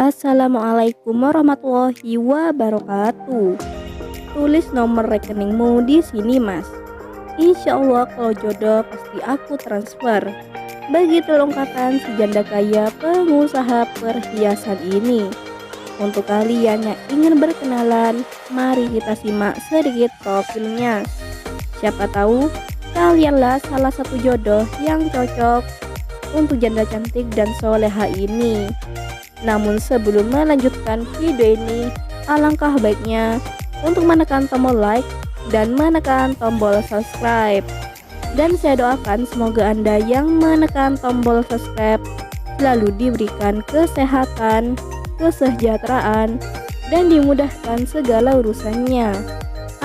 Assalamualaikum warahmatullahi wabarakatuh. Tulis nomor rekeningmu di sini, Mas. Insya Allah kalau jodoh pasti aku transfer. Begitu ungkapan si janda kaya pengusaha perhiasan ini. Untuk kalian yang ingin berkenalan, mari kita simak sedikit profilnya. Siapa tahu kalianlah salah satu jodoh yang cocok untuk janda cantik dan soleha ini. Namun sebelum melanjutkan video ini, alangkah baiknya untuk menekan tombol like dan menekan tombol subscribe. Dan saya doakan semoga Anda yang menekan tombol subscribe selalu diberikan kesehatan, kesejahteraan, dan dimudahkan segala urusannya.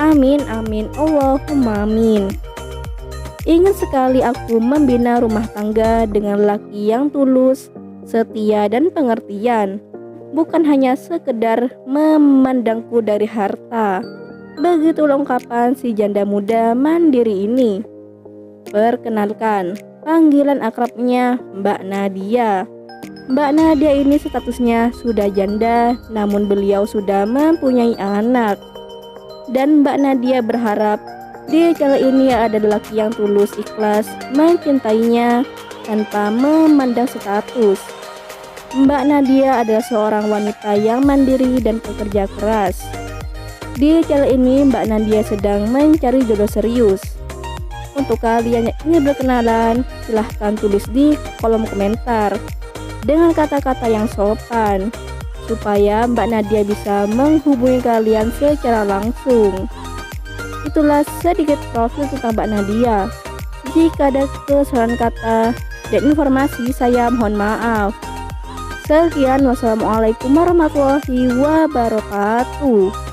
Amin amin Allahumma amin. Ingin sekali aku membina rumah tangga dengan laki yang tulus, setia dan pengertian, bukan hanya sekedar memandangku dari harta. Begitu ungkapan si janda muda mandiri ini. Perkenalkan, panggilan akrabnya Mbak Nadia. Mbak Nadia ini statusnya sudah janda, namun beliau sudah mempunyai anak. Dan Mbak Nadia berharap dia kali ini adalah laki yang tulus ikhlas mencintainya tanpa memandang status. Mbak Nadia adalah seorang wanita yang mandiri dan pekerja keras. Di channel ini Mbak Nadia sedang mencari jodoh serius. Untuk kalian yang ingin berkenalan, silahkan tulis di kolom komentar dengan kata-kata yang sopan, supaya Mbak Nadia bisa menghubungi kalian secara langsung. Itulah sedikit profil tentang Mbak Nadia. Jika ada kesalahan kata dan informasi, saya mohon maaf. Sekian, wassalamualaikum warahmatullahi wabarakatuh.